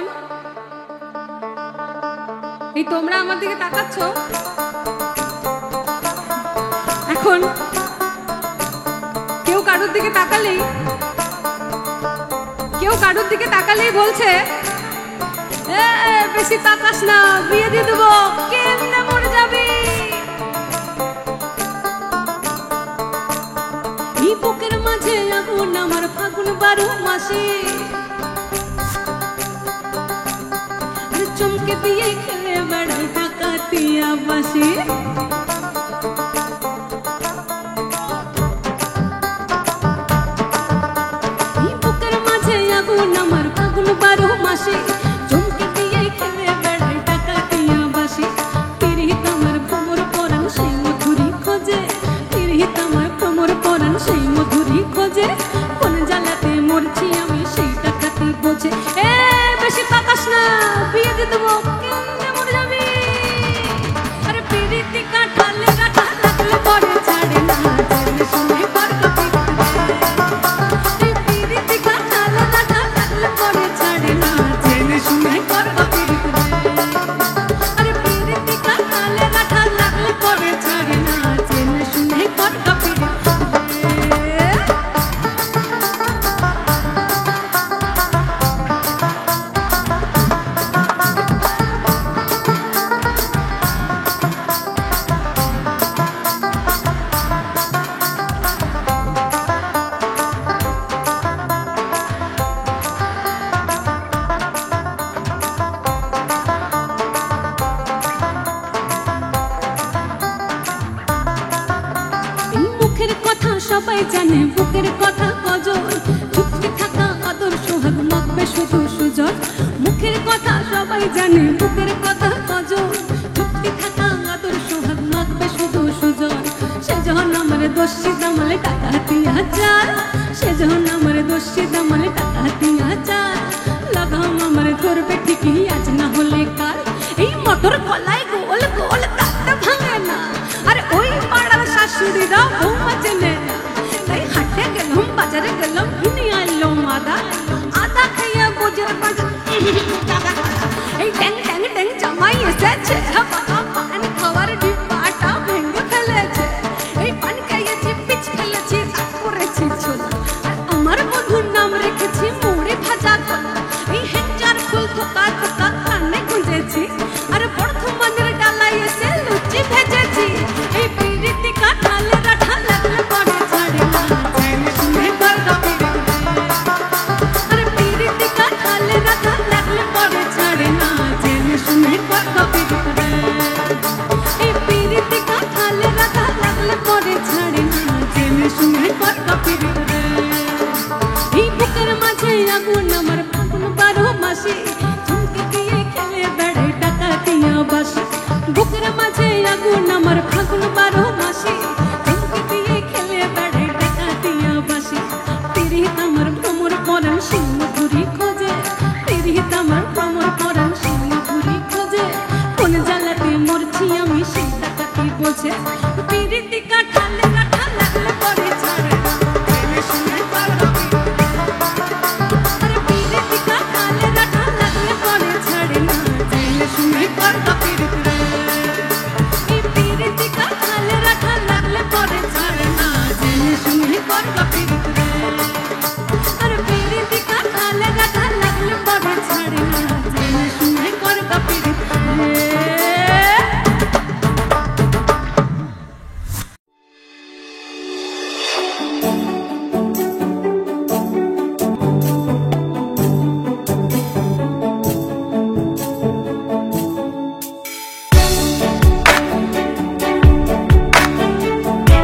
এখন এই তোমরা আমার দিকে তাকাচ্ছ, এখন কেউ কারোর দিকে তাকালেই বলছে বেশি তাকাস না, বিয়ে দিয়ে দেবো, কেমনে মরে যাবি। এই বুকের মাঝে আগুন আমার ফাগুন 12 মাসে, চমকে দিয়ে খেলে বেড়াই ডাকাতিয়া বাসি। এই বুকের মাঝে আগুন আমার ফাগুন 12 মাসে, চমকে দিয়ে খেলে বেড়াই ডাকাতিয়া বাসি। পিরিত আমার কোমর পরান সেই মধুরি খোঁজে, পিরিত আমার কোমর পরান সেই মধুরি খোঁজে। কোন জ্বালাতে মরছি আমি সেই ডাকাতি বোঝে। বেশি তাকাস না, বিয়ে দিয়ে দেবো, কেমনে মরে যাবি। আরে পিরিতি কাটালে কাটা লাগলে পরে ছাড়ে না, জেনে শুনে কর কপি। এই পিরিতি কাটালে কাটা লাগলে পরে ছাড়ে না, জেনে শুনে কর কপি। আরে পিরিতি কাটালে কাটা লাগলে পরে ছাড়ে না, জেনে শুনে কর কপি। সবাই জানে বুকের কথা কজল, চুপটি থাকা আদর সোহাগ মাখবে শুধু সুজন। মুখের কথা সবাই জানে বুকের কথা কজল, চুপটি থাকা আদর সোহাগ মাখবে শুধু সুজন। সে যখন আমার দোষী দামালে টাকা দিয়া চাল, সে যখন আমার দোষী দামালে টাকা দিয়া চাল। লাগাম আমার ধরবে ঠিকই আজ না হলে কাল, এই মোটর কলায় গোল গোল তাতে ভাঙে না। আরে ওই পাড়ার শাশুড়িরা বৌমা চেনে না। তাই হাটে গেলাম, বাজারে গেলাম, কিনে আনলাম আদা খাইয়া বোঝের বাজার। এই ট্যাং ট্যাং ট্যাং জামাই এসেছে, পান খাওয়ার ডিব্বাটা ভেঙে ফেলেছে। এই পান খাইয়েছি, পিচ ফেলেছি, রাগ করেছি ছোলা। আর আমার বন্ধুর নাম রেখেছি মুড়ি ভাজা কলা। এই হেঞ্চার ফুল থোকা থোকা কানে গুঁজেছি, আর বর্ধমানের ডালাই এসে লুচি ভেজেছি। এই পিরিতি কাটালে রাঠা লাগলে পরে ছাড়ে না, জেনে শুনে কর কপি। আরে পিরিতি কাটালে রাঠা লাগলে পরে ছাড়ে না, জেনে শুনে কর কপি। এই পিরিতি কাটালে রাঠা লাগলে পরে ছাড়ে না, জেনে শুনে কর কপি। এই বুকের মাঝে আগুন আমার ফাগুন 12 মাসে, চমকে দিয়ে খেলে বেড়াই ডাকাতিয়া বাসি। বুকের মাঝে আগুন আমার ফাগুন 12 মাসে, চমকে দিয়ে খেলে বেড়াই ডাকাতিয়া বাসি। পিরিত আমার ভ্রমর পরান সেই মধুরি খোঁজে, পিরিত আমার ভ্রমর পরান সেই মধুরি খোঁজে। কোন জ্বালাতে মরছি আমি সেই ডাকাতি বোঝে।